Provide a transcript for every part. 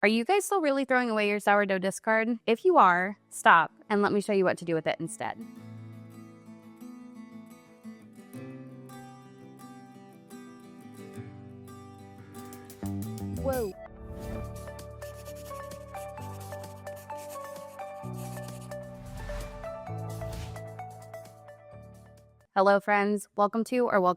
Are you guys still really throwing away your sourdough discard? If you are, stop and let me show you what to do with it instead. Whoa. Hello friends, welcome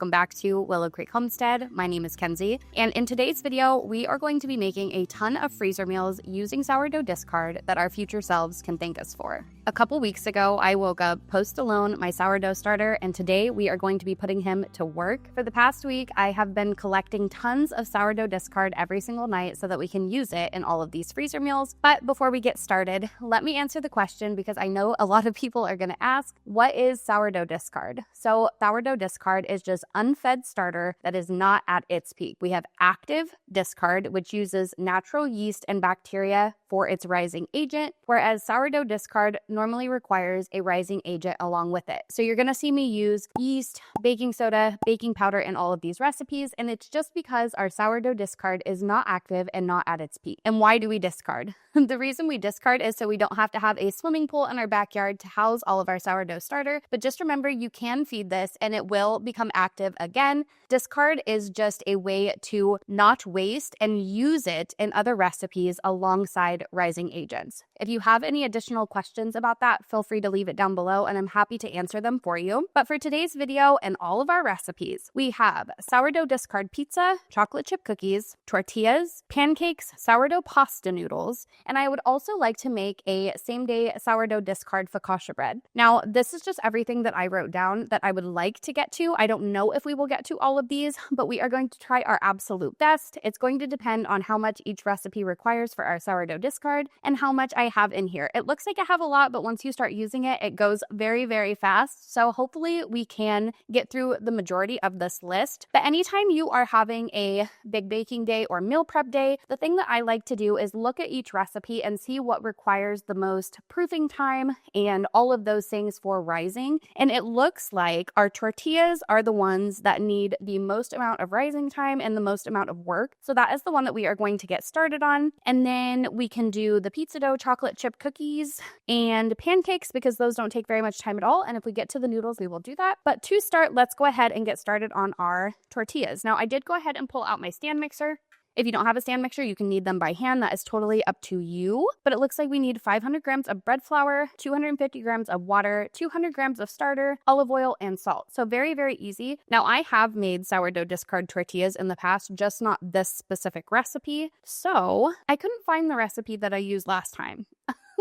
back to Willow Creek Homestead. My name is Kenzie, and in today's video, we are going to be making a ton of freezer meals using sourdough discard that our future selves can thank us for. A couple weeks ago, I woke up post alone my sourdough starter, and today we are going to be putting him to work. For the past week, I have been collecting tons of sourdough discard every single night so that we can use it in all of these freezer meals. But before we get started, let me answer the question because I know a lot of people are going to ask, what is sourdough discard? So sourdough discard is just unfed starter that is not at its peak. We have active discard, which uses natural yeast and bacteria for its rising agent, whereas sourdough discard normally requires a rising agent along with it. So you're going to see me use yeast, baking soda, baking powder in all of these recipes, and it's just because our sourdough discard is not active and not at its peak. And why do we discard? The reason we discard is so we don't have to have a swimming pool in our backyard to house all of our sourdough starter, but just remember you can feed this and it will become active again. Discard is just a way to not waste and use it in other recipes alongside rising agents. If you have any additional questions about that, feel free to leave it down below and I'm happy to answer them for you. But for today's video and all of our recipes, we have sourdough discard pizza, chocolate chip cookies, tortillas, pancakes, sourdough pasta noodles, and I would also like to make a same-day sourdough discard focaccia bread. Now, this is just everything that I wrote down that I would like to get to. I don't know if we will get to all of these, but we are going to try our absolute best. It's going to depend on how much each recipe requires for our sourdough discard and how much I have in here. It looks like I have a lot, but once you start using it, it goes very, very fast. So hopefully we can get through the majority of this list. But anytime you are having a big baking day or meal prep day, the thing that I like to do is look at each recipe and see what requires the most proofing time and all of those things for rising. And it looks like our tortillas are the ones that need the most amount of rising time and the most amount of work. So that is the one that we are going to get started on. And then we can do the pizza dough, chocolate chip cookies, and pancakes because those don't take very much time at all. And if we get to the noodles, we will do that. But to start, let's go ahead and get started on our tortillas. Now, I did go ahead and pull out my stand mixer. If you don't have a stand mixer, you can knead them by hand. That is totally up to you. But it looks like we need 500 grams of bread flour, 250 grams of water, 200 grams of starter, olive oil, and salt. So very, very easy. Now, I have made sourdough discard tortillas in the past, just not this specific recipe. So I couldn't find the recipe that I used last time.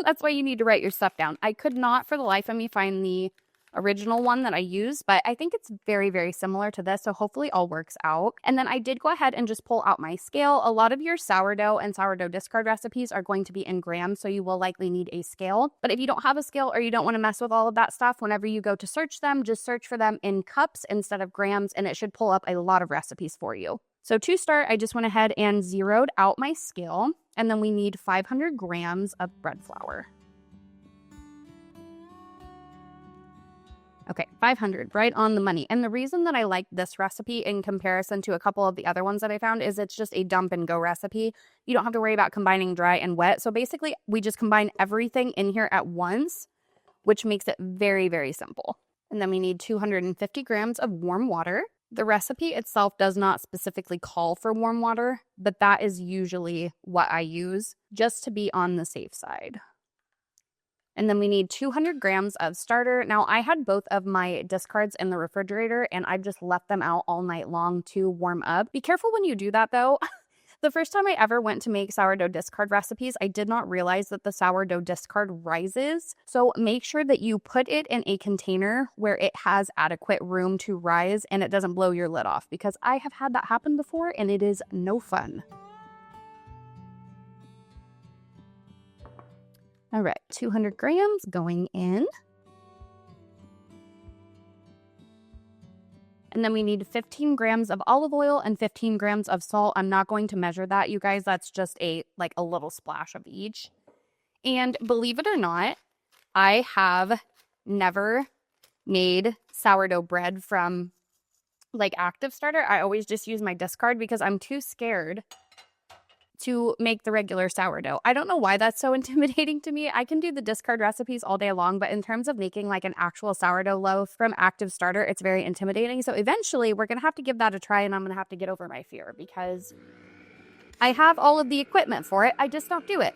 That's why you need to write your stuff down. I could not for the life of me find the original one that I used, but I think it's very, very similar to this, so hopefully all works out. And then I did go ahead and just pull out my scale. A lot of your sourdough and sourdough discard recipes are going to be in grams, so you will likely need a scale. But if you don't have a scale or you don't want to mess with all of that stuff, whenever you go to search them, just search for them in cups instead of grams, and it should pull up a lot of recipes for you. So to start, I just went ahead and zeroed out my scale, and then we need 500 grams of bread flour. Okay, 500, right on the money. And the reason that I like this recipe in comparison to a couple of the other ones that I found is it's just a dump and go recipe. You don't have to worry about combining dry and wet. So basically, we just combine everything in here at once, which makes it very, very simple. And then we need 250 grams of warm water. The recipe itself does not specifically call for warm water, but that is usually what I use just to be on the safe side. And then we need 200 grams of starter. Now, I had both of my discards in the refrigerator, and I've just left them out all night long to warm up. Be careful when you do that, though. The first time I ever went to make sourdough discard recipes, I did not realize that the sourdough discard rises. So make sure that you put it in a container where it has adequate room to rise and it doesn't blow your lid off, because I have had that happen before and it is no fun. All right, 200 grams going in. And then we need 15 grams of olive oil and 15 grams of salt. I'm not going to measure that, you guys. That's just a little splash of each. And believe it or not, I have never made sourdough bread from active starter. I always just use my discard because I'm too scared to make the regular sourdough. I don't know why that's so intimidating to me. I can do the discard recipes all day long, but in terms of making like an actual sourdough loaf from active starter, it's very intimidating. So eventually we're going to have to give that a try, and I'm going to have to get over my fear because I have all of the equipment for it. I just don't do it.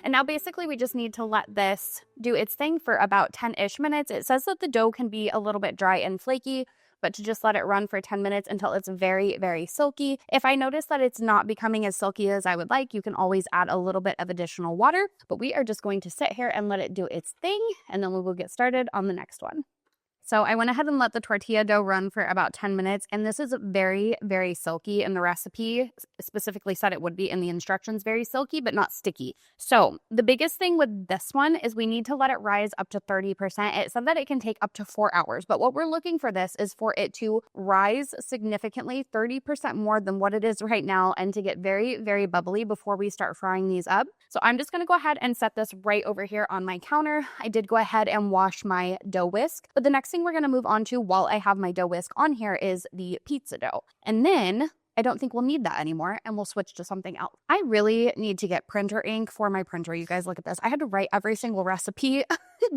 And now basically we just need to let this do its thing for about 10-ish minutes. It says that the dough can be a little bit dry and flaky, but to just let it run for 10 minutes until it's very, very silky. If I notice that it's not becoming as silky as I would like, you can always add a little bit of additional water. But we are just going to sit here and let it do its thing, and then we will get started on the next one. So I went ahead and let the tortilla dough run for about 10 minutes, and this is very, very silky, and the recipe specifically said it would be in the instructions, very silky, but not sticky. So the biggest thing with this one is we need to let it rise up to 30%. It said that it can take up to 4 hours, but what we're looking for this is for it to rise significantly, 30% more than what it is right now, and to get very, very bubbly before we start frying these up. So I'm just going to go ahead and set this right over here on my counter. I did go ahead and wash my dough whisk, but the next thing we're going to move on to while I have my dough whisk on here is the pizza dough. And then I don't think we'll need that anymore, and we'll switch to something else. I really need to get printer ink for my printer. You guys, look at this. I had to write every single recipe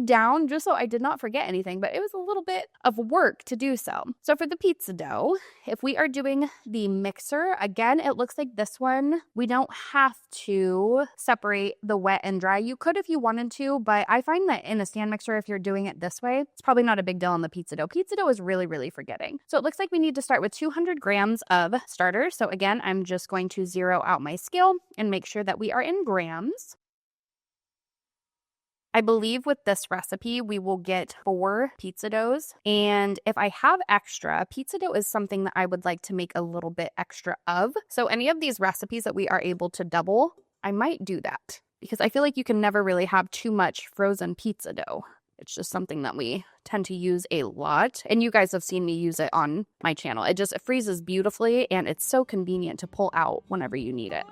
down just so I did not forget anything, but it was a little bit of work to do so. So for the pizza dough, if we are doing the mixer, again, it looks like this one, we don't have to separate the wet and dry. You could if you wanted to, but I find that in a stand mixer, if you're doing it this way, it's probably not a big deal on the pizza dough. Pizza dough is really, really forgetting. So it looks like we need to start with 200 grams of starter. So again, I'm just going to zero out my scale and make sure that we are in grams. I believe with this recipe, we will get 4 pizza doughs. And if I have extra, pizza dough is something that I would like to make a little bit extra of. So any of these recipes that we are able to double, I might do that because I feel like you can never really have too much frozen pizza dough. It's just something that we tend to use a lot. And you guys have seen me use it on my channel. It freezes beautifully, and it's so convenient to pull out whenever you need it.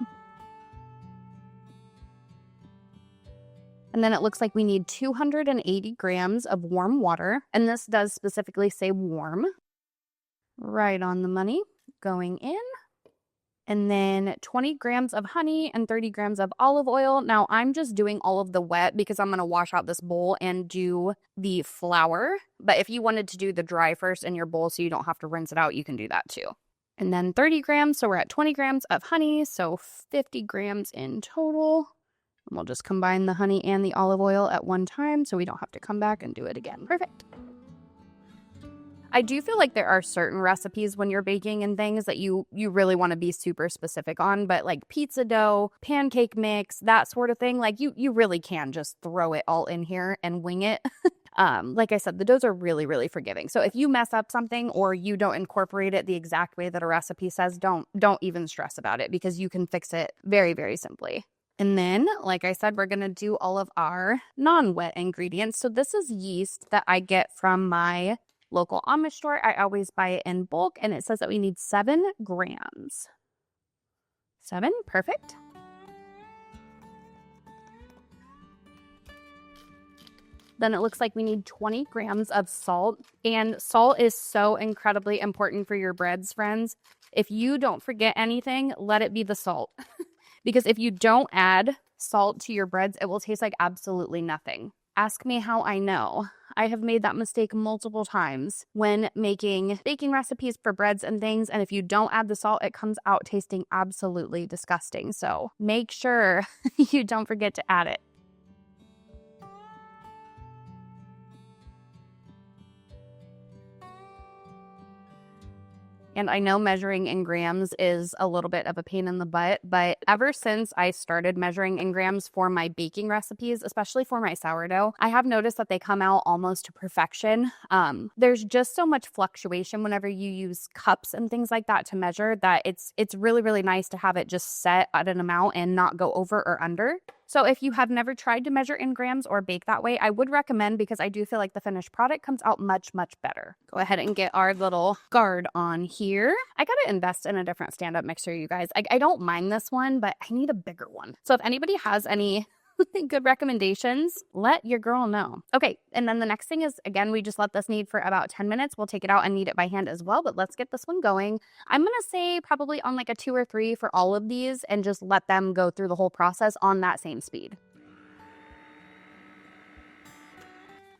And then it looks like we need 280 grams of warm water. And this does specifically say warm. Right on the money. Going in. And then 20 grams of honey and 30 grams of olive oil. Now, I'm just doing all of the wet because I'm going to wash out this bowl and do the flour. But if you wanted to do the dry first in your bowl so you don't have to rinse it out, you can do that too. And then 30 grams. So we're at 20 grams of honey. So 50 grams in total. And we'll just combine the honey and the olive oil at one time so we don't have to come back and do it again. Perfect. I do feel like there are certain recipes when you're baking and things that you really want to be super specific on, but like pizza dough, pancake mix, that sort of thing, like you really can just throw it all in here and wing it. Like I said, the doughs are really, really forgiving. So if you mess up something or you don't incorporate it the exact way that a recipe says, don't even stress about it because you can fix it very, very simply. And then, like I said, we're going to do all of our non-wet ingredients. So this is yeast that I get from my local Amish store. I always buy it in bulk, and it says that we need 7 grams. 7, perfect. Then it looks like we need 20 grams of salt, and salt is so incredibly important for your breads, friends. If you don't forget anything, let it be the salt. Because if you don't add salt to your breads, it will taste like absolutely nothing. Ask me how I know. I have made that mistake multiple times when making baking recipes for breads and things. And if you don't add the salt, it comes out tasting absolutely disgusting. So make sure you don't forget to add it. And I know measuring in grams is a little bit of a pain in the butt, but ever since I started measuring in grams for my baking recipes, especially for my sourdough, I have noticed that they come out almost to perfection. There's just so much fluctuation whenever you use cups and things like that to measure that it's really, really nice to have it just set at an amount and not go over or under. So if you have never tried to measure in grams or bake that way, I would recommend because I do feel like the finished product comes out much, much better. Go ahead and get our little guard on here. I got to invest in a different stand-up mixer, you guys. I don't mind this one, but I need a bigger one. So if anybody has any Good recommendations. Let your girl know. Okay, and then the next thing is, again, we just let this knead for about 10 minutes. We'll take it out and knead it by hand as well, but let's get this one going. I'm going to say probably on like a 2 or 3 for all of these and just let them go through the whole process on that same speed.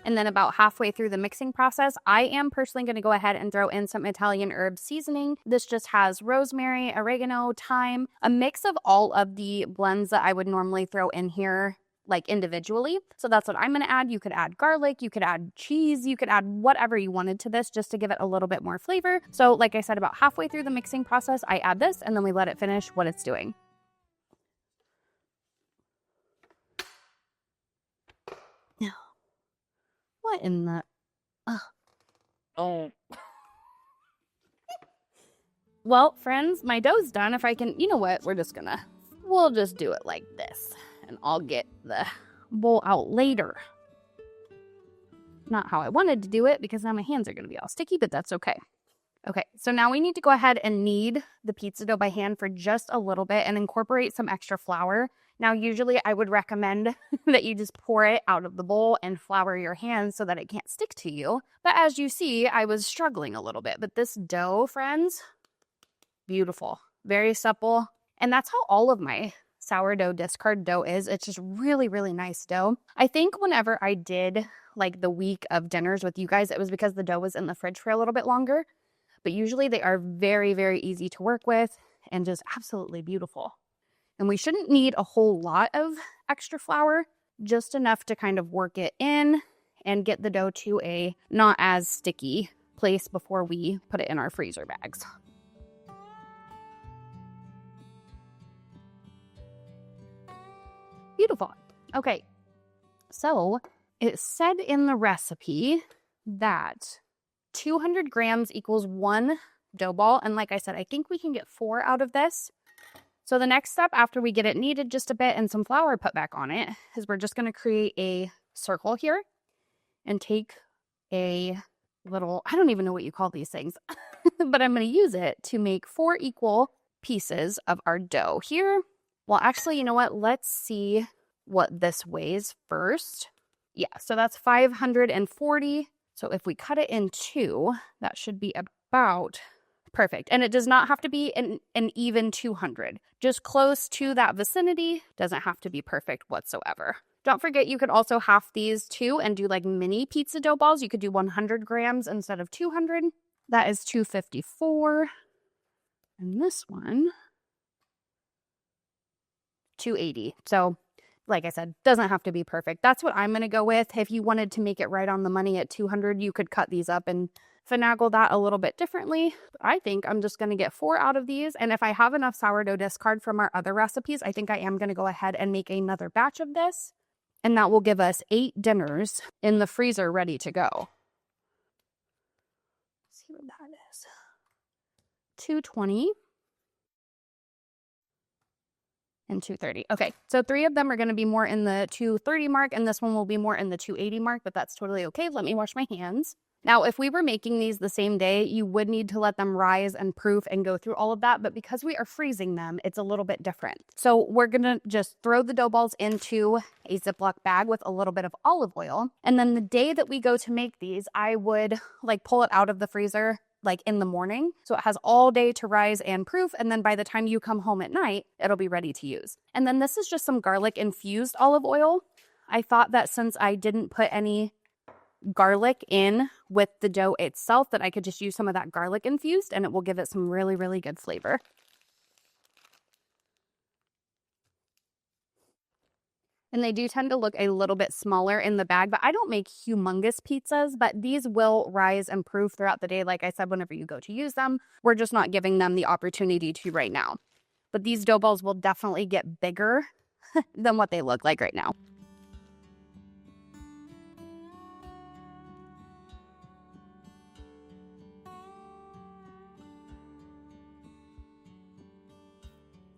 And then about halfway through the mixing process, I am personally going to go ahead and throw in some Italian herb seasoning. This just has rosemary, oregano, thyme, a mix of all of the blends that I would normally throw in here like individually. So that's what I'm going to add. You could add garlic, you could add cheese, you could add whatever you wanted to this just to give it a little bit more flavor. So like I said, about halfway through the mixing process, I add this and then we let it finish what it's doing. What in the... Oh. Well, friends, my dough's done. If I can... You know what? We'll just do it like this. And I'll get the bowl out later. Not how I wanted to do it because now my hands are going to be all sticky, but that's okay. Okay, so now we need to go ahead and knead the pizza dough by hand for just a little bit and incorporate some extra flour. Now, usually I would recommend that you just pour it out of the bowl and flour your hands so that it can't stick to you. But as you see, I was struggling a little bit. But this dough, friends, beautiful, very supple. And that's how all of my sourdough discard dough is. It's just really, really nice dough. I think whenever I did like the week of dinners with you guys, it was because the dough was in the fridge for a little bit longer. But usually they are very, very easy to work with and just absolutely beautiful. And we shouldn't need a whole lot of extra flour, just enough to kind of work it in and get the dough to a not as sticky place before we put it in our freezer bags. Beautiful. Okay, so it said in the recipe that 200 grams equals 1 dough ball. And like I said, I think we can get 4 out of this. So the next step after we get it kneaded just a bit and some flour put back on it is we're just going to create a circle here and take a little, I don't even know what you call these things, but I'm going to use it to make 4 equal pieces of our dough here. Well, actually, you know what? Let's see what this weighs first. Yeah, so that's 540. So if we cut it in 2, that should be about perfect. And it does not have to be an even 200. Just close to that vicinity. Doesn't have to be perfect whatsoever. Don't forget, you could also half these too and do like mini pizza dough balls. You could do 100 grams instead of 200. That is 254. And this one, 280. So like I said, doesn't have to be perfect. That's what I'm going to go with. If you wanted to make it right on the money at 200, you could cut these up and finagle that a little bit differently. But I think I'm just going to get 4 out of these. And if I have enough sourdough discard from our other recipes, I think I am going to go ahead and make another batch of this. And that will give us 8 dinners in the freezer ready to go. Let's see what that is. 220. And 230. Okay, so 3 of them are going to be more in the 230 mark, and this one will be more in the 280 mark, but that's totally okay. Let me wash my hands. Now, if we were making these the same day, you would need to let them rise and proof and go through all of that, but because we are freezing them, it's a little bit different. So we're going to just throw the dough balls into a Ziploc bag with a little bit of olive oil, and then the day that we go to make these, I would like pull it out of the freezer like in the morning. So it has all day to rise and proof. And then by the time you come home at night, it'll be ready to use. And then this is just some garlic infused olive oil. I thought that since I didn't put any garlic in with the dough itself, that I could just use some of that garlic infused and it will give it some really, really good flavor. And they do tend to look a little bit smaller in the bag, but I don't make humongous pizzas, but these will rise and proof throughout the day. Like I said, whenever you go to use them, we're just not giving them the opportunity to right now. But these dough balls will definitely get bigger than what they look like right now.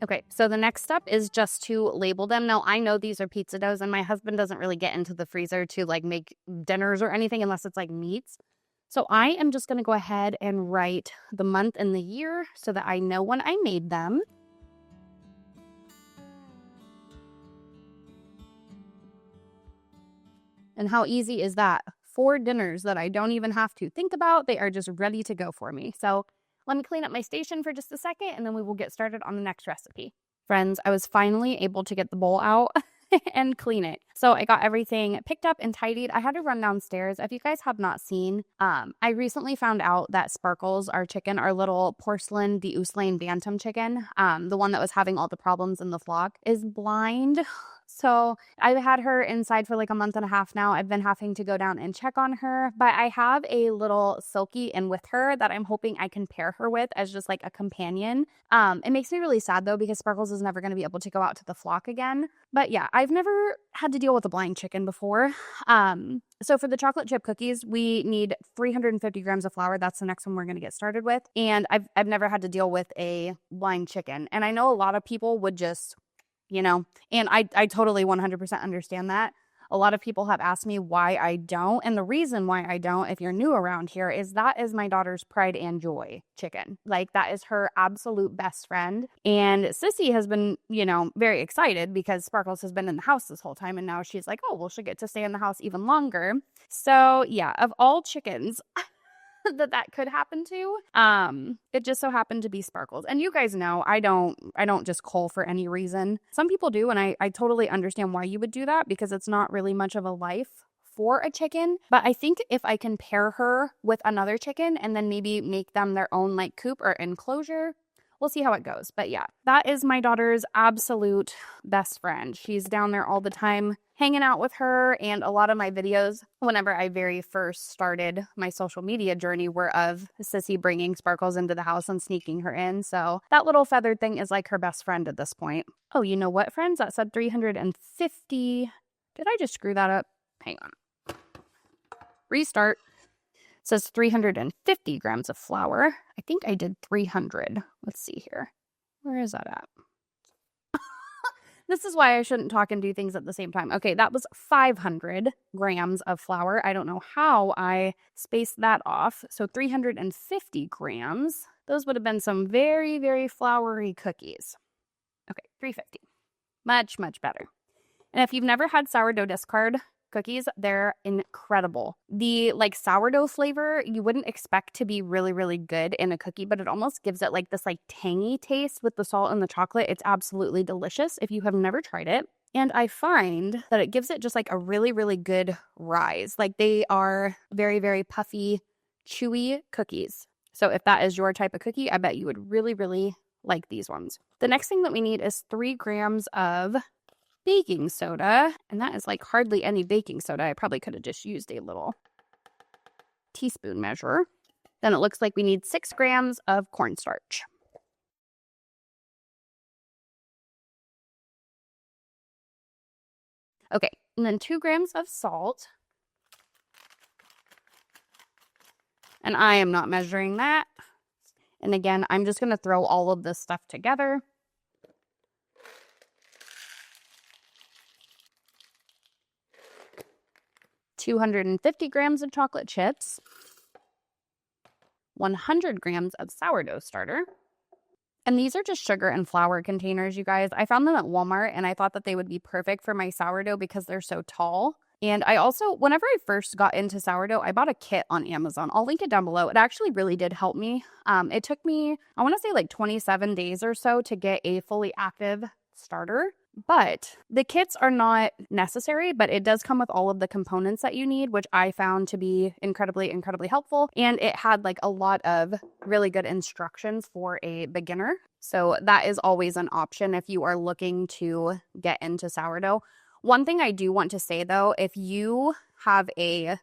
Okay, so the next step is just to label them. Now, I know these are pizza doughs, and my husband doesn't really get into the freezer to like make dinners or anything unless it's like meats. So I am just going to go ahead and write the month and the year so that I know when I made them. And how easy is that? 4 dinners that I don't even have to think about. They are just ready to go for me. So let me clean up my station for just a second, and then we will get started on the next recipe. Friends, I was finally able to get the bowl out and clean it. So I got everything picked up and tidied. I had to run downstairs. If you guys have not seen, I recently found out that Sparkles, our chicken, our little porcelain D'Uslane Bantam chicken, the one that was having all the problems in the flock, is blind. So I've had her inside for like a month and a half now. I've been having to go down and check on her, but I have a little Silky in with her that I'm hoping I can pair her with as just like a companion. It makes me really sad though, because Sparkles is never going to be able to go out to the flock again. But yeah, I've never had to deal with a blind chicken before. So for the chocolate chip cookies, we need 350 grams of flour. That's the next one we're going to get started with. And I've never had to deal with a blind chicken. And I know a lot of people would just, and I totally 100% understand that. A lot of people have asked me why I don't. And the reason why I don't, if you're new around here, is that is my daughter's pride and joy chicken. Like, that is her absolute best friend. And Sissy has been, very excited because Sparkles has been in the house this whole time. And now she's like, oh, well, she'll get to stay in the house even longer. So yeah, of all chickens that could happen to, it just so happened to be Sparkles. And you guys know I don't just cull for any reason. Some people do, and I totally understand why you would do that, because it's not really much of a life for a chicken. But I think if I can pair her with another chicken and then maybe make them their own like coop or enclosure, we'll see how it goes. But yeah, that is my daughter's absolute best friend. She's down there all the time hanging out with her, and a lot of my videos, whenever I very first started my social media journey, were of Sissy bringing Sparkles into the house and sneaking her in. So that little feathered thing is like her best friend at this point. Oh, you know what, friends? That said 350. Did I just screw that up? Hang on. Restart. It says 350 grams of flour. I think I did 300. Let's see here. Where is that at? This is why I shouldn't talk and do things at the same time. Okay, that was 500 grams of flour. I don't know how I spaced that off. So 350 grams. Those would have been some very, very floury cookies. Okay, 350. Much, much better. And if you've never had sourdough discard cookies, they're incredible. The sourdough flavor you wouldn't expect to be really, really good in a cookie, but it almost gives it like this tangy taste with the salt and the chocolate. It's absolutely delicious if you have never tried it. And I find that it gives it just a really, really good rise. They are very, very puffy, chewy cookies. So if that is your type of cookie, I bet you would really, really like these ones. The next thing that we need is 3 grams of baking soda, and that is hardly any baking soda. I probably could have just used a little teaspoon measure. Then it looks like we need 6 grams of cornstarch. Okay, and then 2 grams of salt. And I am not measuring that. And again, I'm just going to throw all of this stuff together. $250 grams of chocolate chips, 100 grams of sourdough starter. And these are just sugar and flour containers, you guys. I found them at Walmart, and I thought that they would be perfect for my sourdough because they're so tall. And I also, whenever I first got into sourdough, I bought a kit on Amazon. I'll link it down below. It actually really did help me. It took me, I want to say 27 days or so to get a fully active starter. But the kits are not necessary, but it does come with all of the components that you need, which I found to be incredibly, incredibly helpful. And it had a lot of really good instructions for a beginner. So that is always an option if you are looking to get into sourdough. One thing I do want to say though, if you have a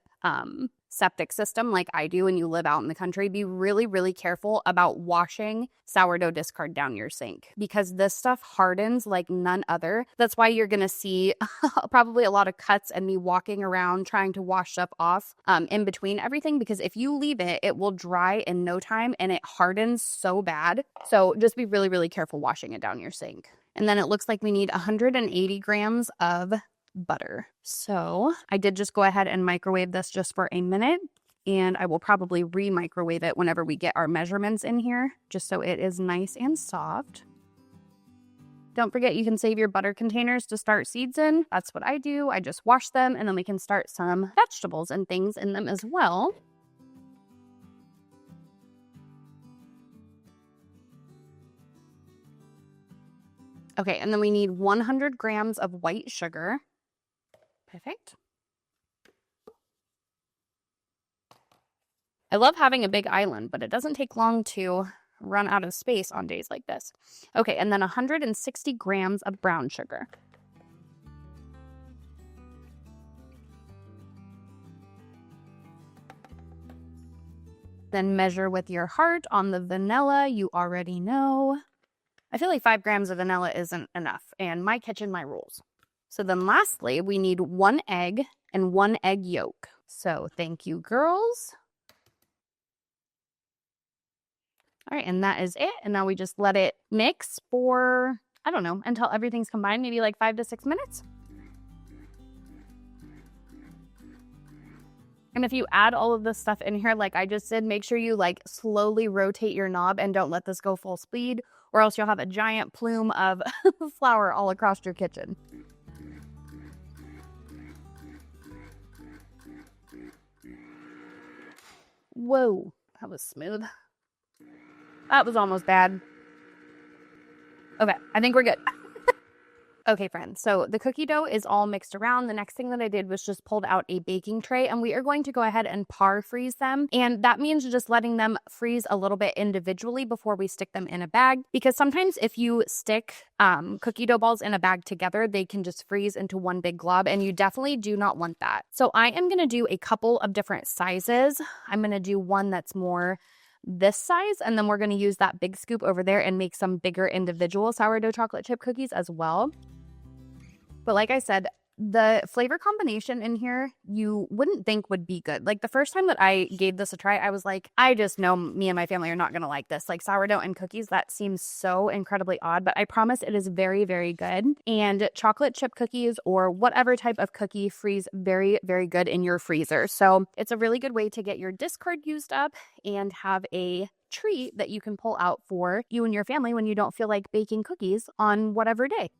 septic system like I do and you live out in the country, be really, really careful about washing sourdough discard down your sink, because this stuff hardens like none other. That's why you're going to see probably a lot of cuts and me walking around trying to wash stuff off in between everything, because if you leave it, it will dry in no time and it hardens so bad. So just be really, really careful washing it down your sink. And then it looks like we need 180 grams of butter. So I did just go ahead and microwave this just for a minute, and I will probably re-microwave it whenever we get our measurements in here, just so it is nice and soft. Don't forget you can save your butter containers to start seeds in. That's what I do. I just wash them and then we can start some vegetables and things in them as well. Okay, and then we need 100 grams of white sugar. Perfect. I love having a big island, but it doesn't take long to run out of space on days like this. Okay, and then 160 grams of brown sugar. Then measure with your heart on the vanilla. You already know. I feel like 5 grams of vanilla isn't enough, and my kitchen, my rules. So then lastly, we need 1 egg and 1 egg yolk. So thank you, girls. All right, and that is it. And now we just let it mix for, I don't know, until everything's combined, maybe like 5 to 6 minutes. And if you add all of this stuff in here, like I just did, make sure you like slowly rotate your knob and don't let this go full speed, or else you'll have a giant plume of flour all across your kitchen. Whoa, that was smooth. That was almost bad. Okay, I think we're good. Okay, friends, so the cookie dough is all mixed around. The next thing that I did was just pulled out a baking tray, and we are going to go ahead and par freeze them. And that means just letting them freeze a little bit individually before we stick them in a bag. Because sometimes if you stick cookie dough balls in a bag together, they can just freeze into one big glob, and you definitely do not want that. So I am going to do a couple of different sizes. I'm going to do one that's more this size, and then we're going to use that big scoop over there and make some bigger individual sourdough chocolate chip cookies as well. But like I said, the flavor combination in here, you wouldn't think would be good. Like the first time that I gave this a try, I was like, I just know me and my family are not going to like this. Like sourdough and cookies, that seems so incredibly odd, but I promise it is very, very good. And chocolate chip cookies or whatever type of cookie freeze very, very good in your freezer. So it's a really good way to get your discard used up and have a treat that you can pull out for you and your family when you don't feel like baking cookies on whatever day.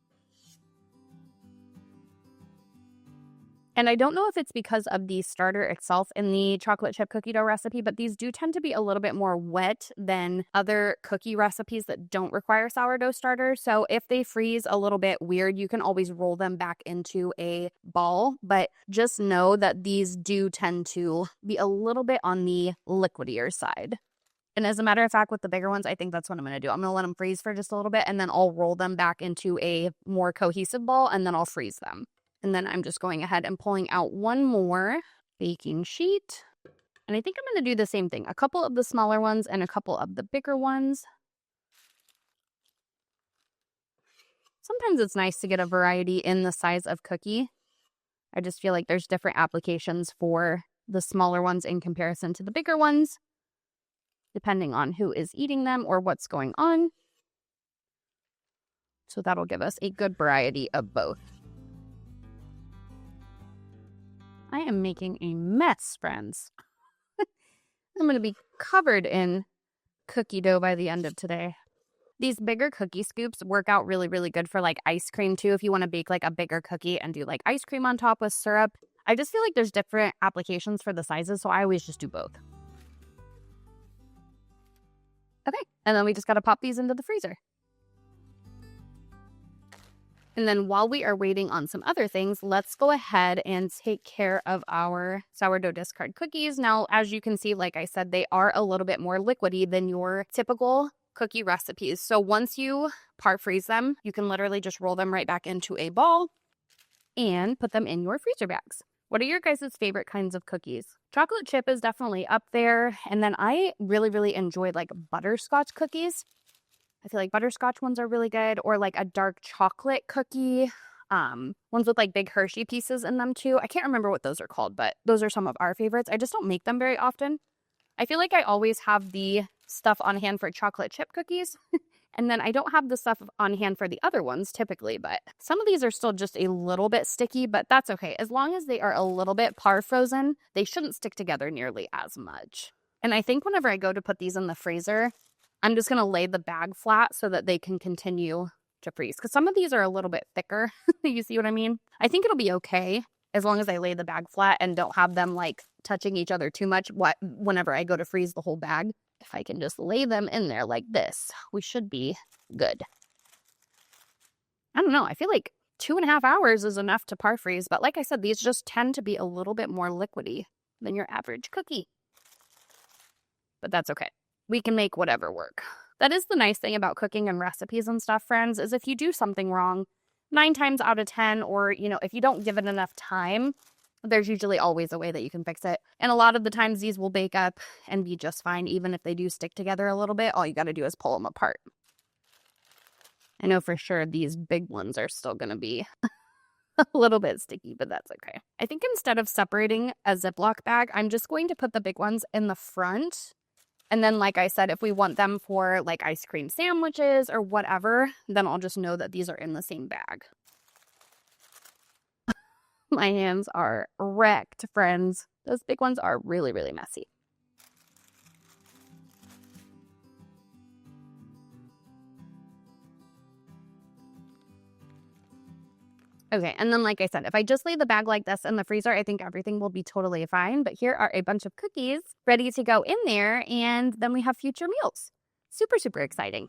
And I don't know if it's because of the starter itself in the chocolate chip cookie dough recipe, but these do tend to be a little bit more wet than other cookie recipes that don't require sourdough starter. So if they freeze a little bit weird, you can always roll them back into a ball. But just know that these do tend to be a little bit on the liquidier side. And as a matter of fact, with the bigger ones, I think that's what I'm going to do. I'm going to let them freeze for just a little bit, and then I'll roll them back into a more cohesive ball, and then I'll freeze them. And then I'm just going ahead and pulling out one more baking sheet. And I think I'm going to do the same thing. A couple of the smaller ones and a couple of the bigger ones. Sometimes it's nice to get a variety in the size of cookie. I just feel like there's different applications for the smaller ones in comparison to the bigger ones, depending on who is eating them or what's going on. So that'll give us a good variety of both. I am making a mess, friends. I'm going to be covered in cookie dough by the end of today. These bigger cookie scoops work out really, really good for like ice cream too. If you want to bake like a bigger cookie and do like ice cream on top with syrup. I just feel like there's different applications for the sizes, so I always just do both. Okay, and then we just got to pop these into the freezer. And then while we are waiting on some other things, let's go ahead and take care of our sourdough discard cookies. Now, as you can see, like I said, they are a little bit more liquidy than your typical cookie recipes. So once you par freeze them, you can literally just roll them right back into a ball and put them in your freezer bags. What are your guys' favorite kinds of cookies? Chocolate chip is definitely up there. And then I really, really enjoy like butterscotch cookies. I feel like butterscotch ones are really good, or like a dark chocolate cookie. Ones with like big Hershey pieces in them too. I can't remember what those are called, but those are some of our favorites. I just don't make them very often. I feel like I always have the stuff on hand for chocolate chip cookies. And then I don't have the stuff on hand for the other ones typically, but some of these are still just a little bit sticky, but that's okay. As long as they are a little bit par frozen, they shouldn't stick together nearly as much. And I think whenever I go to put these in the freezer, I'm just going to lay the bag flat so that they can continue to freeze because some of these are a little bit thicker. You see what I mean? I think it'll be okay as long as I lay the bag flat and don't have them like touching each other too much whenever I go to freeze the whole bag. If I can just lay them in there like this, we should be good. I don't know. I feel like 2.5 hours is enough to par freeze, but like I said, these just tend to be a little bit more liquidy than your average cookie. But that's okay. We can make whatever work. That is the nice thing about cooking and recipes and stuff, friends, is if you do something wrong, 9 times out of 10, or, if you don't give it enough time, there's usually always a way that you can fix it. And a lot of the times these will bake up and be just fine. Even if they do stick together a little bit, all you got to do is pull them apart. I know for sure these big ones are still going to be a little bit sticky, but that's okay. I think instead of separating a Ziploc bag, I'm just going to put the big ones in the front. And then, like I said, if we want them for like ice cream sandwiches or whatever, then I'll just know that these are in the same bag. My hands are wrecked, friends. Those big ones are really, really messy. Okay, and then like I said, if I just leave the bag like this in the freezer, I think everything will be totally fine. But here are a bunch of cookies ready to go in there, and then we have future meals. Super, super exciting.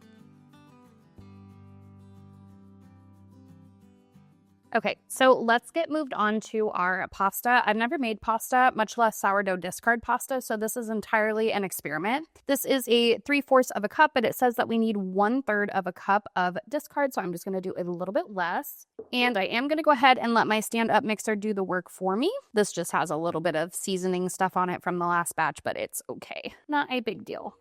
Okay, so let's get moved on to our pasta. I've never made pasta, much less sourdough discard pasta, so this is entirely an experiment. This is a 3/4 of a cup, but it says that we need 1/3 of a cup of discard, so I'm just going to do a little bit less. And I am going to go ahead and let my stand-up mixer do the work for me. This just has a little bit of seasoning stuff on it from the last batch, but it's okay. Not a big deal.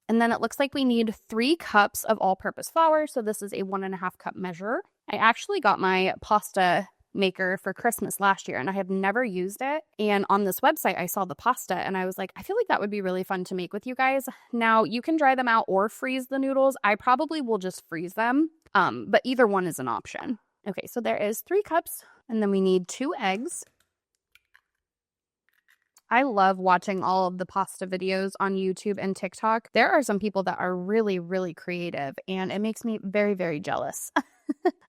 And then it looks like we need 3 cups of all-purpose flour. So this is a 1.5 cup measure. I actually got my pasta maker for Christmas last year and I have never used it. And on this website, I saw the pasta and I was like, I feel like that would be really fun to make with you guys. Now you can dry them out or freeze the noodles. I probably will just freeze them, but either one is an option. Okay, so there is 3 cups and then we need 2 eggs. I love watching all of the pasta videos on YouTube and TikTok. There are some people that are really, really creative, and it makes me very, very jealous.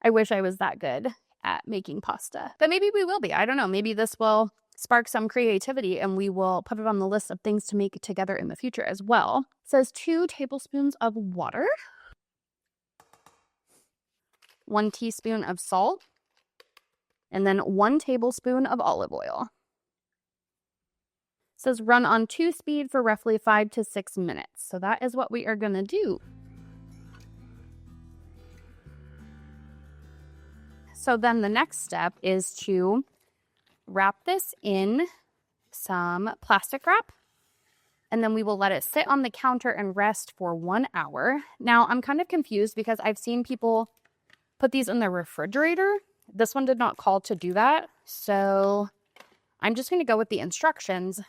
I wish I was that good at making pasta. But maybe we will be. I don't know. Maybe this will spark some creativity, and we will put it on the list of things to make together in the future as well. It says 2 tablespoons of water, 1 teaspoon of salt, and then 1 tablespoon of olive oil. Says run on 2 speed for roughly 5 to 6 minutes. So that is what we are going to do. So then the next step is to wrap this in some plastic wrap. And then we will let it sit on the counter and rest for 1 hour. Now I'm kind of confused because I've seen people put these in the refrigerator. This one did not call to do that. So I'm just going to go with the instructions.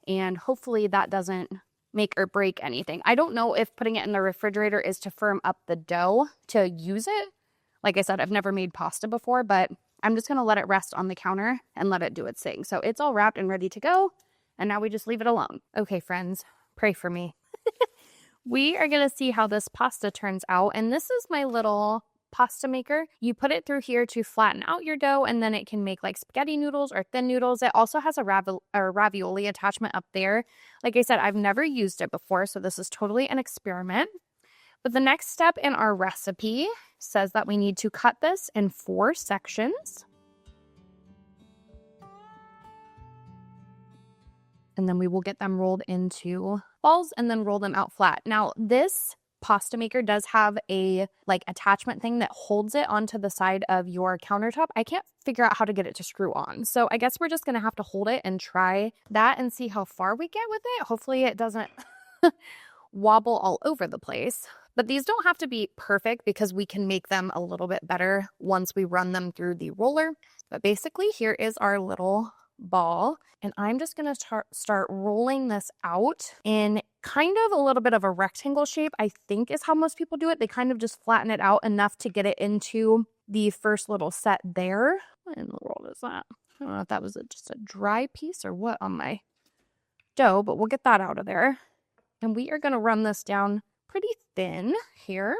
And hopefully that doesn't make or break anything. I don't know if putting it in the refrigerator is to firm up the dough to use it. Like I said, I've never made pasta before, but I'm just going to let it rest on the counter and let it do its thing. So it's all wrapped and ready to go. And now we just leave it alone. Okay, friends, pray for me. We are going to see how this pasta turns out. And this is my little pasta maker. You put it through here to flatten out your dough, and then it can make like spaghetti noodles or thin noodles. It also has a ravioli attachment up there. Like I said, I've never used it before, so this is totally an experiment. But the next step in our recipe says that we need to cut this in 4 sections. And then we will get them rolled into balls and then roll them out flat. Now, this pasta maker does have a attachment thing that holds it onto the side of your countertop. I can't figure out how to get it to screw on. So I guess we're just going to have to hold it and try that and see how far we get with it. Hopefully it doesn't wobble all over the place. But these don't have to be perfect because we can make them a little bit better once we run them through the roller. But basically here is our little ball, and I'm just going to start rolling this out in kind of a little bit of a rectangle shape, I think is how most people do it. They kind of just flatten it out enough to get it into the first little set there. What in the world is that? I don't know if that was just a dry piece or what on my dough, but we'll get that out of there. And we are going to run this down pretty thin here.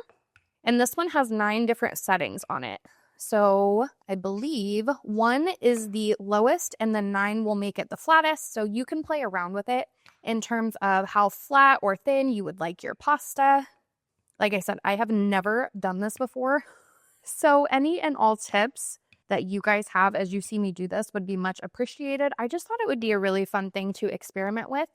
And this one has 9 different settings on it. So I believe 1 is the lowest and then 9 will make it the flattest. So you can play around with it in terms of how flat or thin you would like your pasta. Like I said, I have never done this before. So any and all tips that you guys have as you see me do this would be much appreciated. I just thought it would be a really fun thing to experiment with.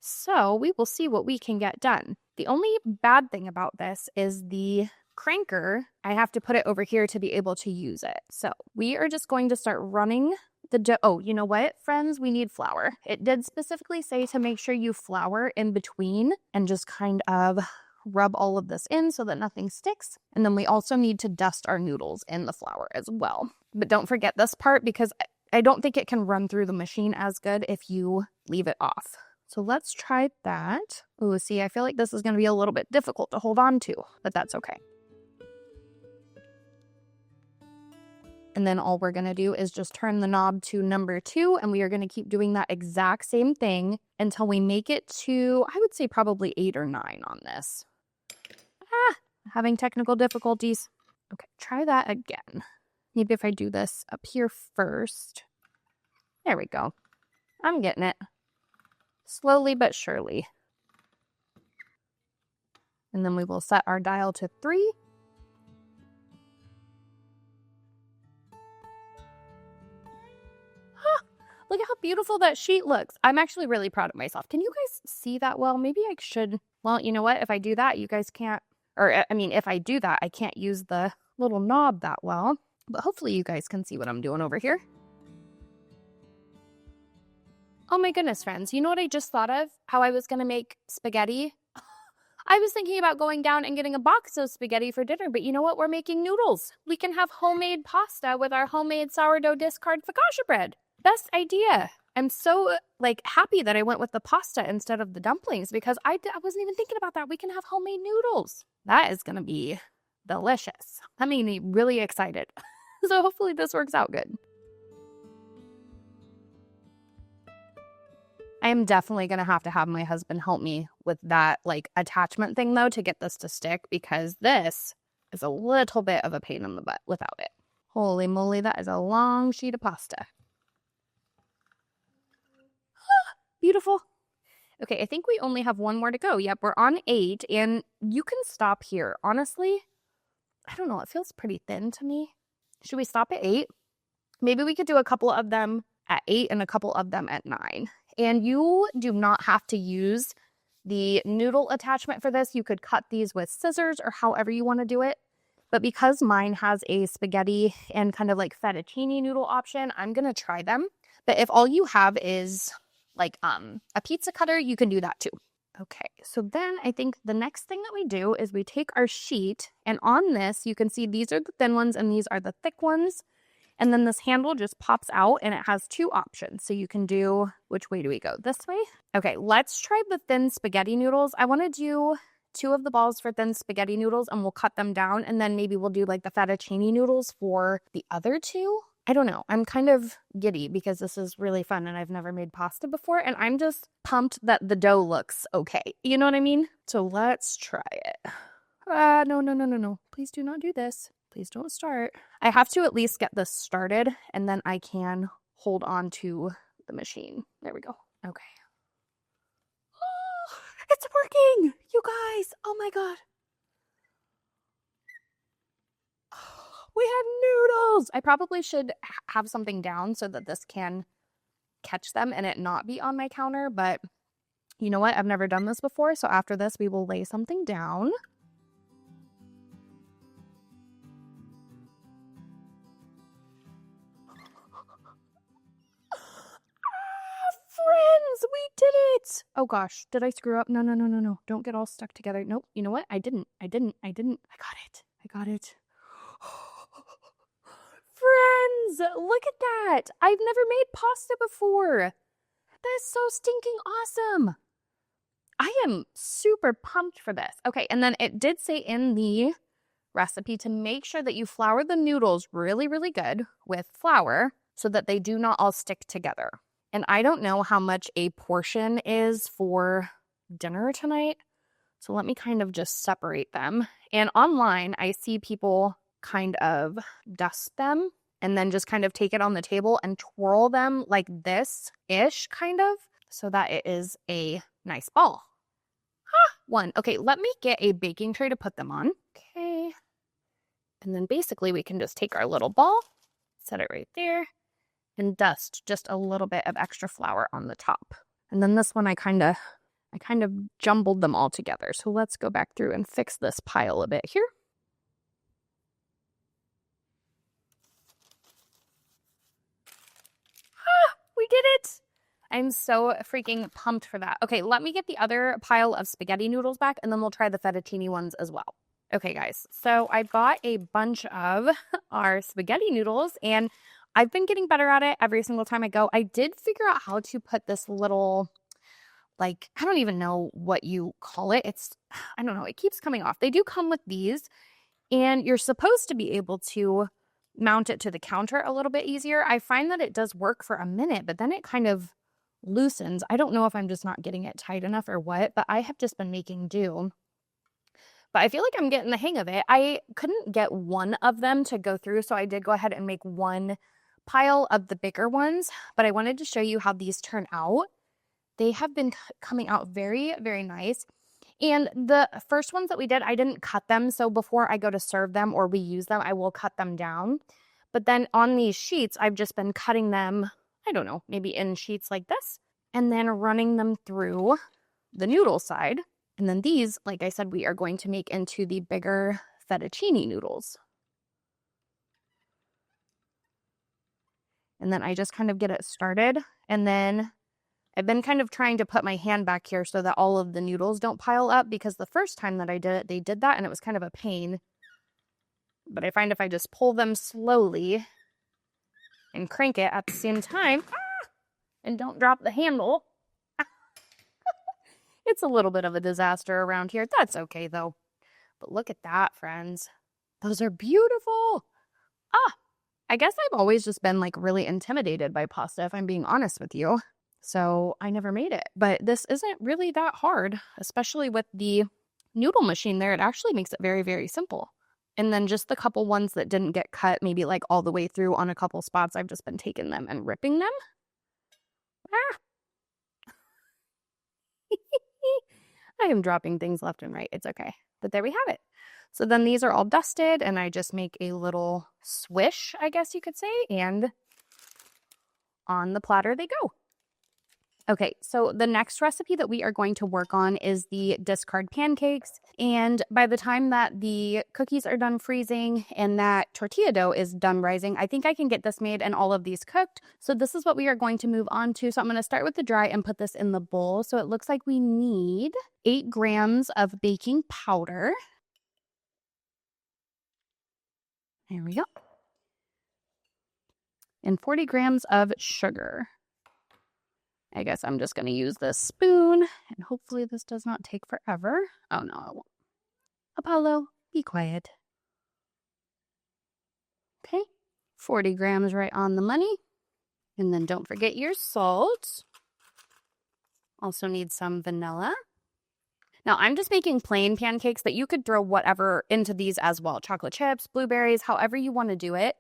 So we will see what we can get done. The only bad thing about this is the cranker. I have to put it over here to be able to use it. So we are just going to start running the dough. Oh, you know what, friends? We need flour. It did specifically say to make sure you flour in between and just kind of rub all of this in so that nothing sticks. And then we also need to dust our noodles in the flour as well. But don't forget this part because I don't think it can run through the machine as good if you leave it off. So let's try that. Oh, see, I feel like this is going to be a little bit difficult to hold on to, but that's okay. And then all we're going to do is just turn the knob to number 2, and we are going to keep doing that exact same thing until we make it to, I would say probably 8 or 9 on this. Having technical difficulties. Okay, try that again. Maybe if I do this up here first. There we go. I'm getting it. Slowly but surely. And then we will set our dial to 3. Look at how beautiful that sheet looks. I'm actually really proud of myself. Can you guys see that well? Maybe I should. Well, you know what? If I do that, you guys can't. Or, I mean, if I do that, I can't use the little knob that well. But hopefully you guys can see what I'm doing over here. Oh my goodness, friends. You know what I just thought of? How I was going to make spaghetti. I was thinking about going down and getting a box of spaghetti for dinner, but you know what? We're making noodles. We can have homemade pasta with our homemade sourdough discard focaccia bread. Best idea. I'm so happy that I went with the pasta instead of the dumplings because I wasn't even thinking about that. We can have homemade noodles. That is going to be delicious. That made me really excited. So hopefully this works out good. I am definitely going to have my husband help me with that attachment thing though to get this to stick because this is a little bit of a pain in the butt without it. Holy moly, that is a long sheet of pasta. Beautiful. Okay, I think we only have 1 more to go. Yep, we're on 8, and you can stop here. Honestly, I don't know. It feels pretty thin to me. Should we stop at 8? Maybe we could do a couple of them at 8 and a couple of them at 9. And you do not have to use the noodle attachment for this. You could cut these with scissors or however you want to do it. But because mine has a spaghetti and kind of fettuccine noodle option, I'm going to try them. But if all you have is a pizza cutter, you can do that too. Okay, so then I think the next thing that we do is we take our sheet, and on this you can see these are the thin ones and these are the thick ones. And then this handle just pops out and it has 2 options. So you can do, which way do we go? This way? Okay, let's try the thin spaghetti noodles. I want to do 2 of the balls for thin spaghetti noodles and we'll cut them down. And then maybe we'll do the fettuccine noodles for the other 2. I don't know. I'm kind of giddy because this is really fun and I've never made pasta before. And I'm just pumped that the dough looks okay. You know what I mean? So let's try it. No. Please do not do this. Please don't start. I have to at least get this started and then I can hold on to the machine. There we go. Okay. Oh, it's working! You guys! Oh my god. We have noodles! I probably should have something down so that this can catch them and it not be on my counter, but you know what? I've never done this before, so after this we will lay something down. Friends, we did it! Oh gosh, did I screw up? No. Don't get all stuck together. Nope. You know what? I didn't. I got it. Friends, look at that. I've never made pasta before. That's so stinking awesome. I am super pumped for this. Okay, and then it did say in the recipe to make sure that you flour the noodles really, really good with flour so that they do not all stick together. And I don't know how much a portion is for dinner tonight. So let me kind of just separate them. And online, I see people kind of dust them and then just kind of take it on the table and twirl them like this-ish kind of so that it is a nice ball. One. Okay, let me get a baking tray to put them on. Okay. And then basically we can just take our little ball, set it right there, and dust just a little bit of extra flour on the top. And then this one I kind of jumbled them all together. So let's go back through and fix this pile a bit here. We did it! I'm so freaking pumped for that. Okay, let me get the other pile of spaghetti noodles back, and then we'll try the fettuccine ones as well. Okay, guys, so I got a bunch of our spaghetti noodles, and I've been getting better at it every single time I go. I did figure out how to put this little, like, I don't even know what you call it. I don't know. It keeps coming off. They do come with these, and you're supposed to be able to mount it to the counter a little bit easier. I find that it does work for a minute, but then it kind of loosens. I don't know if I'm just not getting it tight enough or what, but I have just been making do. But I feel like I'm getting the hang of it. I couldn't get one of them to go through, so I did go ahead and make one pile of the bigger ones, but I wanted to show you how these turn out. They have been coming out very, very nice. And the first ones that we did, I didn't cut them, so before I go to serve them or reuse them, I will cut them down. But then on these sheets, I've just been cutting them, I don't know, maybe in sheets like this, and then running them through the noodle side. And then these, like I said, we are going to make into the bigger fettuccine noodles. And then I just kind of get it started. And then I've been kind of trying to put my hand back here so that all of the noodles don't pile up, because the first time that I did it, they did that and it was kind of a pain. But I find if I just pull them slowly and crank it at the same time, and don't drop the handle, it's a little bit of a disaster around here. That's okay, though. But look at that, friends. Those are beautiful. I guess I've always just been, like, really intimidated by pasta, if I'm being honest with you. So I never made it. But this isn't really that hard, especially with the noodle machine there. It actually makes it very, very simple. And then just the couple ones that didn't get cut, maybe, like, all the way through on a couple spots, I've just been taking them and ripping them. I am dropping things left and right. It's okay. But there we have it. So then these are all dusted, and I just make a little swish, I guess you could say, and on the platter they go. Okay, so the next recipe that we are going to work on is the discard pancakes. And by the time that the cookies are done freezing and that tortilla dough is done rising, I think I can get this made and all of these cooked. So this is what we are going to move on to. So I'm going to start with the dry and put this in the bowl. So it looks like we need 8 grams of baking powder. There we go. And 40 grams of sugar. I guess I'm just going to use this spoon, and hopefully this does not take forever. Oh, no, it won't. Apollo, be quiet. Okay, 40 grams right on the money. And then don't forget your salt. Also need some vanilla. Now, I'm just making plain pancakes, but you could throw whatever into these as well. Chocolate chips, blueberries, however you want to do it.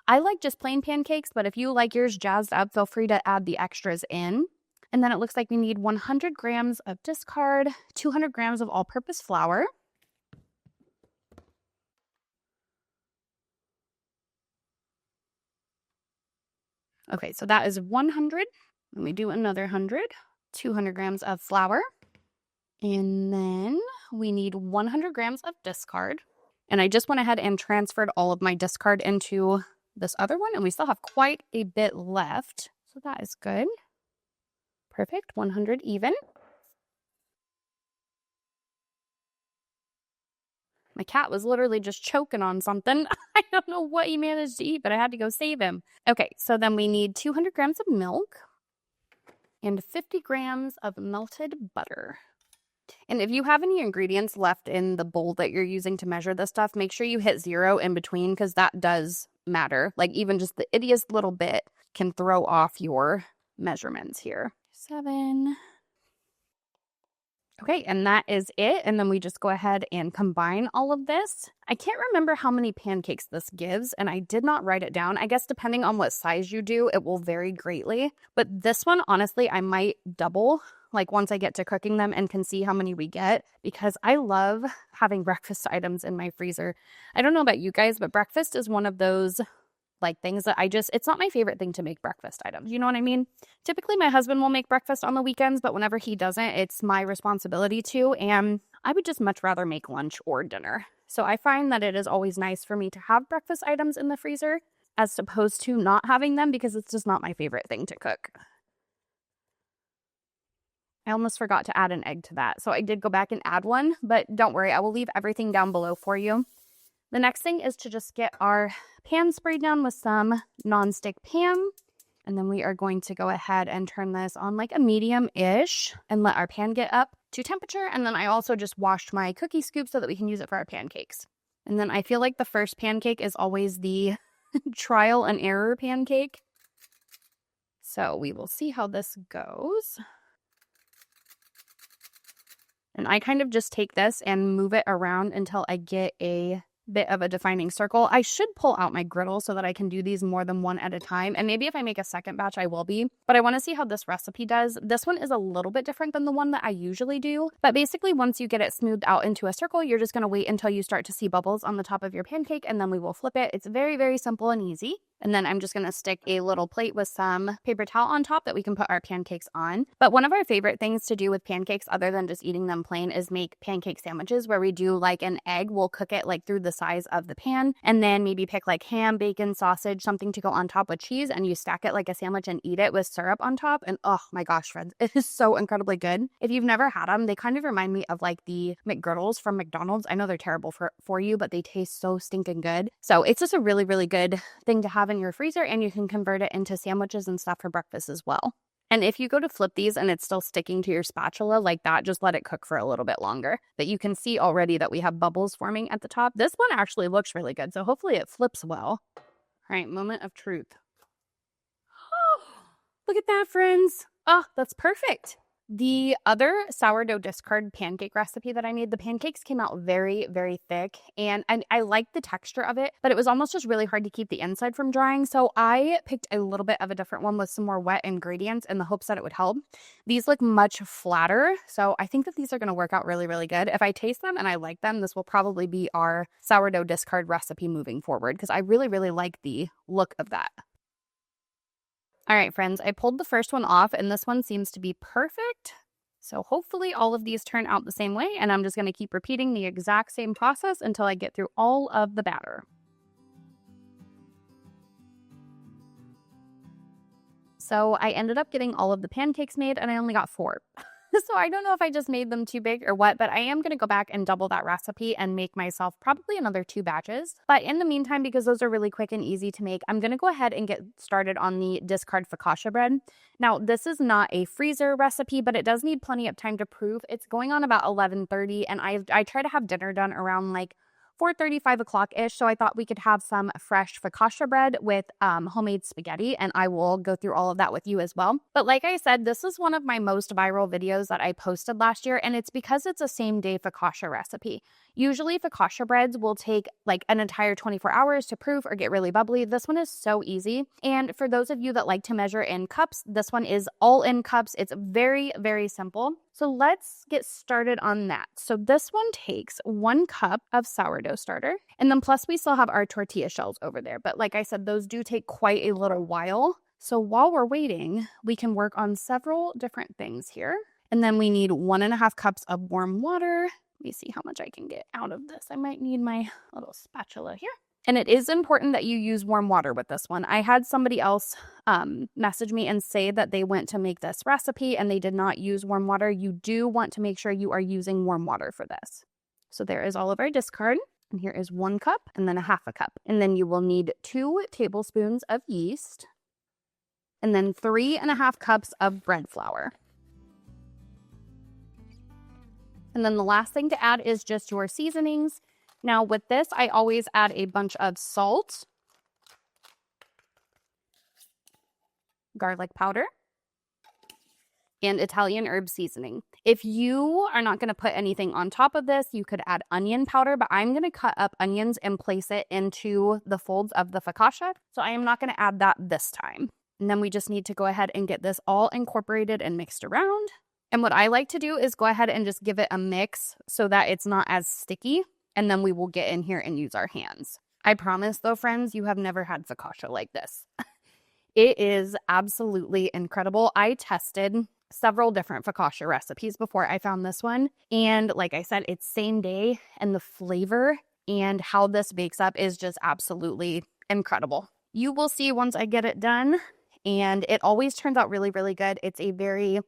I like just plain pancakes, but if you like yours jazzed up, feel free to add the extras in. And then it looks like we need 100 grams of discard, 200 grams of all-purpose flour. Okay, so that is 100. Let me do another 100. 200 grams of flour. And then we need 100 grams of discard. And I just went ahead and transferred all of my discard into this other one, and we still have quite a bit left. So that is good. Perfect, 100 even. My cat was literally just choking on something. I don't know what he managed to eat, but I had to go save him. Okay, so then we need 200 grams of milk and 50 grams of melted butter. And if you have any ingredients left in the bowl that you're using to measure this stuff, make sure you hit 0 in between, because that does matter. Like, even just the ittiest little bit can throw off your measurements here. 7. Okay, and that is it. And then we just go ahead and combine all of this. I can't remember how many pancakes this gives, and I did not write it down. I guess depending on what size you do, it will vary greatly. But this one, honestly, I might double, like once I get to cooking them and can see how many we get, because I love having breakfast items in my freezer. I don't know about you guys, but breakfast is one of those like things that it's not my favorite thing to make breakfast items. You know what I mean? Typically my husband will make breakfast on the weekends, but whenever he doesn't, it's my responsibility to, and I would just much rather make lunch or dinner. So I find that it is always nice for me to have breakfast items in the freezer as opposed to not having them, because it's just not my favorite thing to cook. I almost forgot to add an egg to that. So I did go back and add one, but don't worry, I will leave everything down below for you. The next thing is to just get our pan sprayed down with some nonstick pan. And then we are going to go ahead and turn this on like a medium-ish and let our pan get up to temperature. And then I also just washed my cookie scoop so that we can use it for our pancakes. And then I feel like the first pancake is always the trial and error pancake. So we will see how this goes. And I kind of just take this and move it around until I get a bit of a defining circle. I should pull out my griddle so that I can do these more than one at a time. And maybe if I make a second batch, I will be. But I want to see how this recipe does. This one is a little bit different than the one that I usually do. But basically, once you get it smoothed out into a circle, you're just going to wait until you start to see bubbles on the top of your pancake, and then we will flip it. It's very, very simple and easy. And then I'm just going to stick a little plate with some paper towel on top that we can put our pancakes on. But one of our favorite things to do with pancakes, other than just eating them plain, is make pancake sandwiches where we do like an egg. We'll cook it like through the size of the pan, and then maybe pick like ham, bacon, sausage, something to go on top with cheese, and you stack it like a sandwich and eat it with syrup on top. And oh my gosh, friends, it is so incredibly good. If you've never had them, they kind of remind me of like the McGriddles from McDonald's. I know they're terrible for you, but they taste so stinking good. So it's just a really, really good thing to have in your freezer, and you can convert it into sandwiches and stuff for breakfast as well. And if you go to flip these and it's still sticking to your spatula like that, just let it cook for a little bit longer. But you can see already that we have bubbles forming at the top. This one actually looks really good, so hopefully it flips well. All right, moment of truth. Oh, look at that, friends. Oh, that's perfect. The other sourdough discard pancake recipe that I made, the pancakes came out very, very thick, and I liked the texture of it, but it was almost just really hard to keep the inside from drying, so I picked a little bit of a different one with some more wet ingredients in the hopes that it would help. These look much flatter, so I think that these are going to work out really, really good. If I taste them and I like them, this will probably be our sourdough discard recipe moving forward, because I really, really like the look of that. All right, friends, I pulled the first one off, and this one seems to be perfect. So hopefully all of these turn out the same way, and I'm just going to keep repeating the exact same process until I get through all of the batter. So I ended up getting all of the pancakes made, and I only got 4. So I don't know if I just made them too big or what, but I am going to go back and double that recipe and make myself probably another 2 batches. But in the meantime, because those are really quick and easy to make, I'm going to go ahead and get started on the discard focaccia bread. Now, this is not a freezer recipe, but it does need plenty of time to proof. It's going on about 11:30, and I try to have dinner done around like 4:30, 5 o'clock-ish, so I thought we could have some fresh focaccia bread with homemade spaghetti, and I will go through all of that with you as well. But like I said, this is one of my most viral videos that I posted last year, and it's because it's a same-day focaccia recipe. Usually, focaccia breads will take like an entire 24 hours to proof or get really bubbly. This one is so easy, and for those of you that like to measure in cups, this one is all in cups. It's very, very simple. So let's get started on that. So this one takes 1 cup of sourdough starter, and then plus we still have our tortilla shells over there. But like I said, those do take quite a little while. So while we're waiting, we can work on several different things here. And then we need 1.5 cups of warm water. Let me see how much I can get out of this. I might need my little spatula here. And it is important that you use warm water with this one. I had somebody else message me and say that they went to make this recipe and they did not use warm water. You do want to make sure you are using warm water for this. So there is all of our discard. And here is 1 cup and then 1/2 cup. And then you will need 2 tablespoons of yeast. And then 3.5 cups of bread flour. And then the last thing to add is just your seasonings. Now with this, I always add a bunch of salt, garlic powder, and Italian herb seasoning. If you are not going to put anything on top of this, you could add onion powder, but I'm going to cut up onions and place it into the folds of the focaccia. So I am not going to add that this time. And then we just need to go ahead and get this all incorporated and mixed around. And what I like to do is go ahead and just give it a mix so that it's not as sticky. And then we will get in here and use our hands. I promise though, friends, you have never had focaccia like this. It is absolutely incredible. I tested several different focaccia recipes before I found this one. And like I said, it's same day, and the flavor and how this bakes up is just absolutely incredible. You will see once I get it done, and it always turns out really, really good. It's a very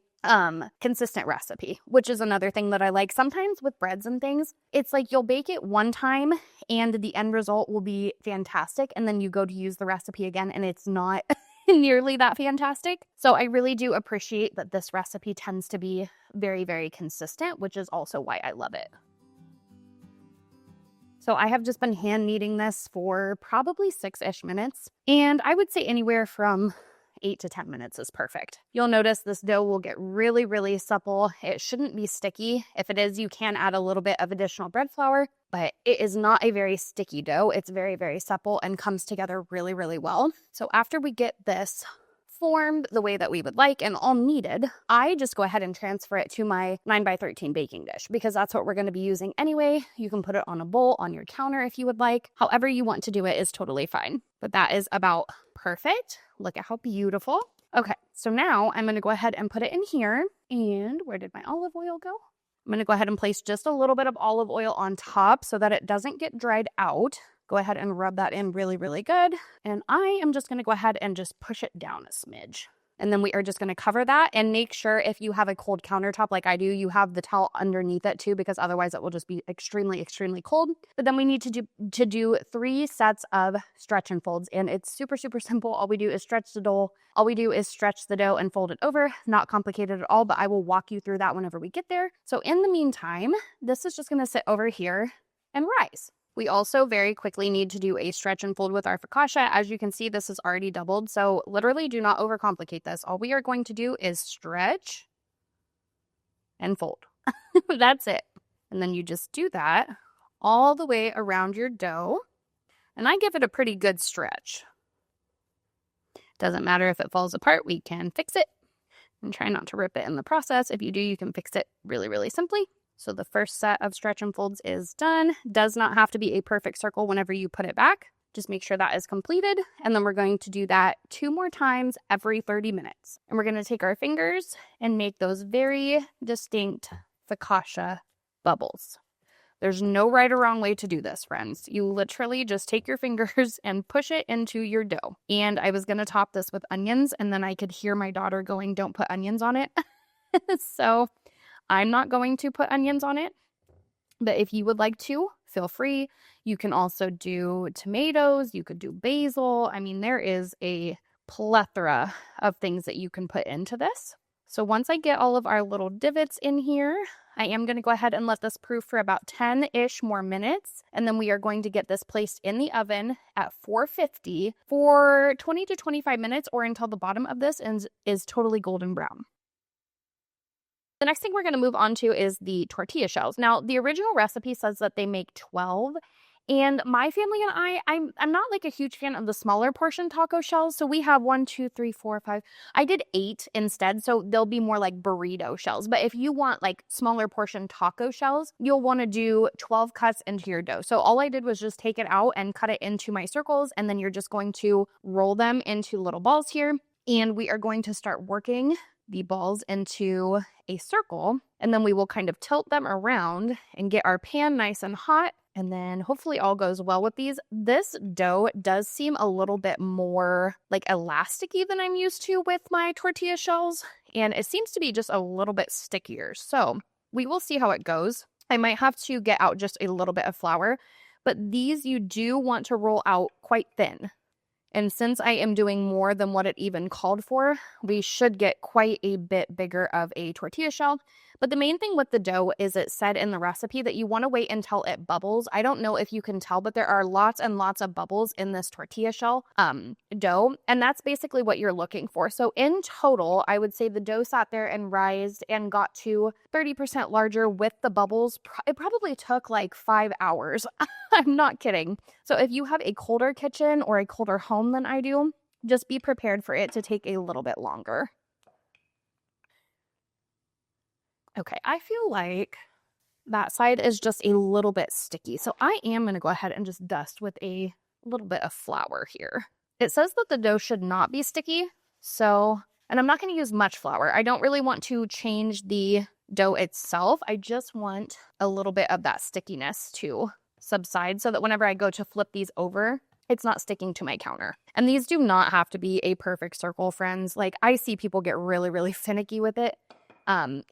consistent recipe, which is another thing that I like. Sometimes with breads and things, it's like you'll bake it one time and the end result will be fantastic, and then you go to use the recipe again and it's not nearly that fantastic. So I really do appreciate that this recipe tends to be very, very consistent, which is also why I love it. So I have just been hand kneading this for probably 6-ish minutes, and I would say anywhere from 8 to 10 minutes is perfect. You'll notice this dough will get really, really supple. It shouldn't be sticky. If it is, you can add a little bit of additional bread flour, but it is not a very sticky dough. It's very, very supple and comes together really, really well. So after we get this formed the way that we would like and all kneaded, I just go ahead and transfer it to my 9x13 baking dish, because that's what we're going to be using anyway. You can put it on a bowl on your counter if you would like. However you want to do it is totally fine. But that is about perfect. Look at how beautiful. Okay, so now I'm going to go ahead and put it in here. And where did my olive oil go? I'm going to go ahead and place just a little bit of olive oil on top so that it doesn't get dried out. Go ahead and rub that in really, really good. And I am just going to go ahead and just push it down a smidge. And then we are just going to cover that, and make sure if you have a cold countertop like I do, you have the towel underneath it too, because otherwise it will just be extremely, extremely cold. But then we need to do 3 sets of stretch and folds, and it's super, super simple. All we do is stretch the dough. All we do is stretch the dough and fold it over. Not complicated at all, but I will walk you through that whenever we get there. So in the meantime, this is just going to sit over here and rise. We also very quickly need to do a stretch and fold with our focaccia. As you can see, this is already doubled, so literally do not overcomplicate this. All we are going to do is stretch and fold. That's it. And then you just do that all the way around your dough. And I give it a pretty good stretch. Doesn't matter if it falls apart, we can fix it. And try not to rip it in the process. If you do, you can fix it really, really simply. So the first set of stretch and folds is done. Does not have to be a perfect circle whenever you put it back. Just make sure that is completed. And then we're going to do that 2 more times every 30 minutes. And we're going to take our fingers and make those very distinct focaccia bubbles. There's no right or wrong way to do this, friends. You literally just take your fingers and push it into your dough. And I was going to top this with onions, and then I could hear my daughter going, "Don't put onions on it." So I'm not going to put onions on it, but if you would like to, feel free. You can also do tomatoes, you could do basil. I mean, there is a plethora of things that you can put into this. So once I get all of our little divots in here, I am going to go ahead and let this proof for about 10-ish more minutes. And then we are going to get this placed in the oven at 450 for 20 to 25 minutes, or until the bottom of this is totally golden brown. The next thing we're going to move on to is the tortilla shells. Now, the original recipe says that they make 12, and my family and I'm not like a huge fan of the smaller portion taco shells, so we have 1, 2, 3, 4, 5. I did 8 instead, so they'll be more like burrito shells. But if you want like smaller portion taco shells, you'll want to do 12 cuts into your dough. So all I did was just take it out and cut it into my circles, and then you're just going to roll them into little balls here, and we are going to start working the balls into a circle, and then we will kind of tilt them around and get our pan nice and hot, and then hopefully all goes well with these. This dough does seem a little bit more like elasticy than I'm used to with my tortilla shells, and it seems to be just a little bit stickier. So we will see how it goes. I might have to get out just a little bit of flour, but these you do want to roll out quite thin. And since I am doing more than what it even called for, we should get quite a bit bigger of a tortilla shell. But the main thing with the dough is it said in the recipe that you want to wait until it bubbles. I don't know if you can tell, but there are lots and lots of bubbles in this tortilla shell dough, and that's basically what you're looking for. So in total, I would say the dough sat there and rised and got to 30% larger with the bubbles. It probably took like 5 hours. I'm not kidding. So if you have a colder kitchen or a colder home than I do, just be prepared for it to take a little bit longer. Okay, I feel like that side is just a little bit sticky. So I am going to go ahead and just dust with a little bit of flour here. It says that the dough should not be sticky. So, and I'm not going to use much flour. I don't really want to change the dough itself. I just want a little bit of that stickiness to subside so that whenever I go to flip these over, it's not sticking to my counter. And these do not have to be a perfect circle, friends. Like, I see people get really, really finicky with it.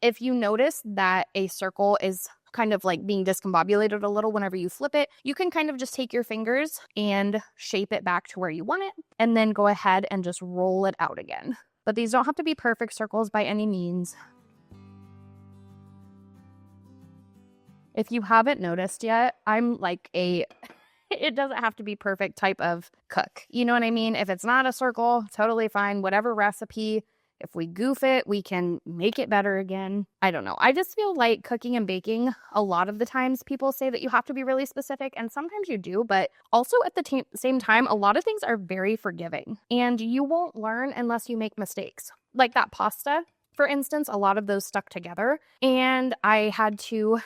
If you notice that a circle is kind of like being discombobulated a little whenever you flip it, you can kind of just take your fingers and shape it back to where you want it, and then go ahead and just roll it out again. But these don't have to be perfect circles by any means. If you haven't noticed yet, I'm like it doesn't have to be perfect type of cook. You know what I mean? If it's not a circle, totally fine. Whatever recipe, if we goof it, we can make it better again. I don't know. I just feel like cooking and baking, a lot of the times people say that you have to be really specific, and sometimes you do, but also at the same time, a lot of things are very forgiving, and you won't learn unless you make mistakes. Like that pasta, for instance, a lot of those stuck together, and I had to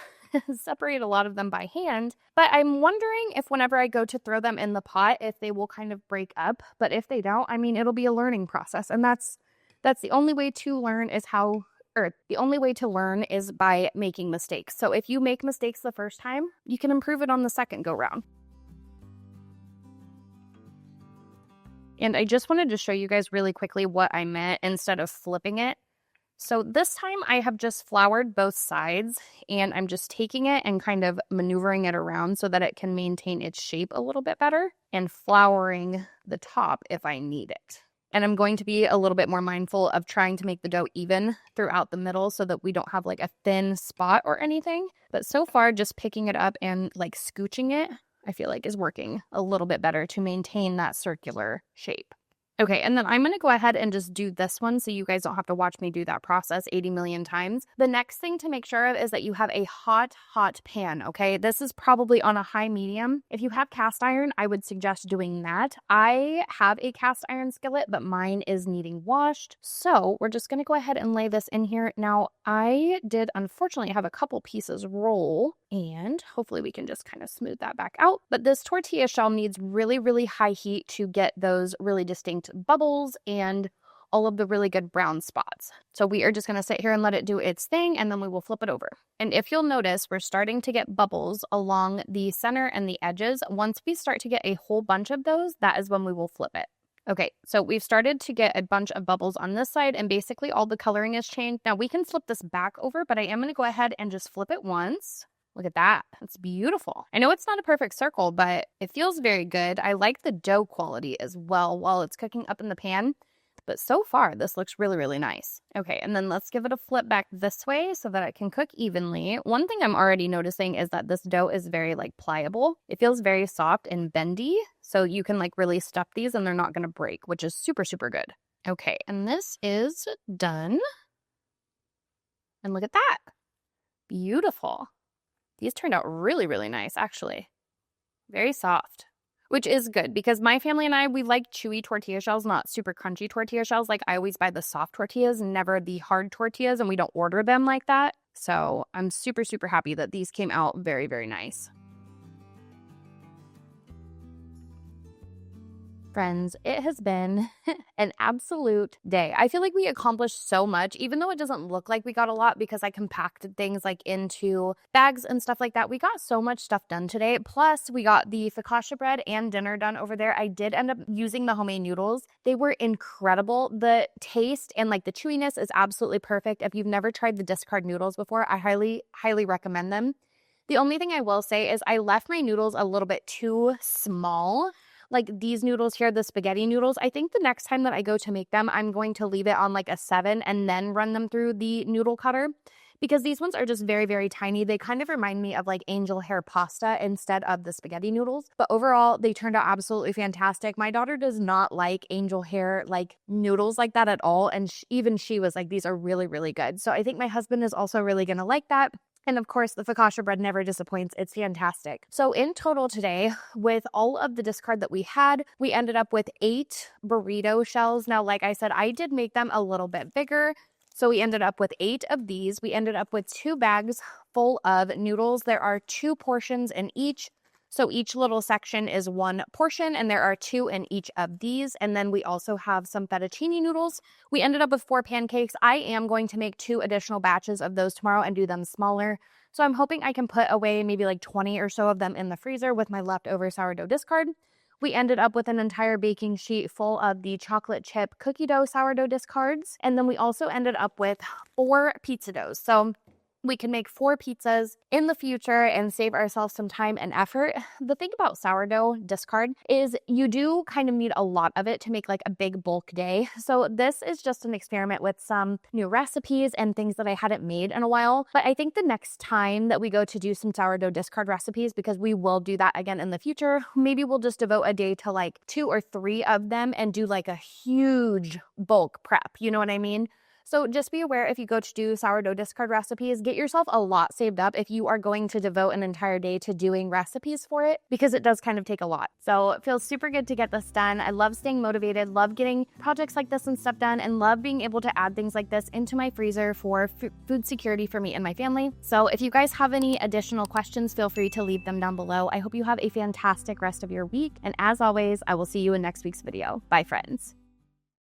separate a lot of them by hand. But I'm wondering if whenever I go to throw them in the pot, if they will kind of break up. But if they don't, I mean, it'll be a learning process, and that's the only way to learn the only way to learn is by making mistakes. So if you make mistakes the first time, you can improve it on the second go round. And I just wanted to show you guys really quickly what I meant instead of flipping it. So this time I have just floured both sides, and I'm just taking it and kind of maneuvering it around so that it can maintain its shape a little bit better, and flouring the top if I need it. And I'm going to be a little bit more mindful of trying to make the dough even throughout the middle so that we don't have like a thin spot or anything. But so far, just picking it up and like scooching it, I feel like is working a little bit better to maintain that circular shape. Okay, and then I'm going to go ahead and just do this one so you guys don't have to watch me do that process 80 million times. The next thing to make sure of is that you have a hot pan, okay? This is probably on a high medium. If you have cast iron, I would suggest doing that. I have a cast iron skillet, but mine is needing washed. So we're just going to go ahead and lay this in here. Now, I did unfortunately have a couple pieces roll, and hopefully we can just kind of smooth that back out. But this tortilla shell needs really, really high heat to get those really distinct bubbles and all of the really good brown spots. So we are just going to sit here and let it do its thing, and then we will flip it over. And if you'll notice, we're starting to get bubbles along the center and the edges. Once we start to get a whole bunch of those, that is when we will flip it. Okay, so we've started to get a bunch of bubbles on this side, and basically all the coloring has changed. Now we can flip this back over, but I am going to go ahead and just flip it once. Look at that. That's beautiful. I know it's not a perfect circle, but it feels very good. I like the dough quality as well while it's cooking up in the pan. But so far, this looks really, really nice. Okay, and then let's give it a flip back this way so that it can cook evenly. One thing I'm already noticing is that this dough is very pliable. It feels very soft and bendy. So you can really stuff these and they're not going to break, which is super, super good. Okay, and this is done. And look at that. Beautiful. These turned out really, really nice, actually. Very soft, which is good because my family and I, we like chewy tortilla shells, not super crunchy tortilla shells. I always buy the soft tortillas, never the hard tortillas, and we don't order them like that. So I'm super, super happy that these came out very, very nice. Friends, it has been an absolute day. I feel like we accomplished so much, even though it doesn't look like we got a lot because I compacted things into bags and stuff like that. We got so much stuff done today. Plus, we got the focaccia bread and dinner done over there. I did end up using the homemade noodles. They were incredible. The taste and the chewiness is absolutely perfect. If you've never tried the discard noodles before, I highly, highly recommend them. The only thing I will say is I left my noodles a little bit too small. These noodles here, the spaghetti noodles, I think the next time that I go to make them, I'm going to leave it on a 7 and then run them through the noodle cutter because these ones are just very, very tiny. They kind of remind me of like angel hair pasta instead of the spaghetti noodles. But overall, they turned out absolutely fantastic. My daughter does not like angel hair like noodles like that at all. And even she was like, these are really, really good. So I think my husband is also really going to like that. And of course, the focaccia bread never disappoints. It's fantastic. So in total today, with all of the discard that we had, we ended up with 8 burrito shells. Now, like I said, I did make them a little bit bigger. So we ended up with 8 of these. We ended up with 2 bags full of noodles. There are 2 portions in each. So each little section is 1 portion, and there are 2 in each of these. And then we also have some fettuccine noodles. We ended up with 4 pancakes. I am going to make 2 additional batches of those tomorrow and do them smaller. So I'm hoping I can put away maybe like 20 or so of them in the freezer with my leftover sourdough discard. We ended up with an entire baking sheet full of the chocolate chip cookie dough sourdough discards. And then we also ended up with 4 pizza doughs. So we can make 4 pizzas in the future and save ourselves some time and effort. The thing about sourdough discard is you do kind of need a lot of it to make like a big bulk day. So this is just an experiment with some new recipes and things that I hadn't made in a while. But I think the next time that we go to do some sourdough discard recipes, because we will do that again in the future, maybe we'll just devote a day to like 2 or 3 of them and do like a huge bulk prep. You know what I mean? So just be aware if you go to do sourdough discard recipes, get yourself a lot saved up if you are going to devote an entire day to doing recipes for it, because it does kind of take a lot. So it feels super good to get this done. I love staying motivated, love getting projects like this and stuff done, and love being able to add things like this into my freezer for food security for me and my family. So if you guys have any additional questions, feel free to leave them down below. I hope you have a fantastic rest of your week. And as always, I will see you in next week's video. Bye, friends.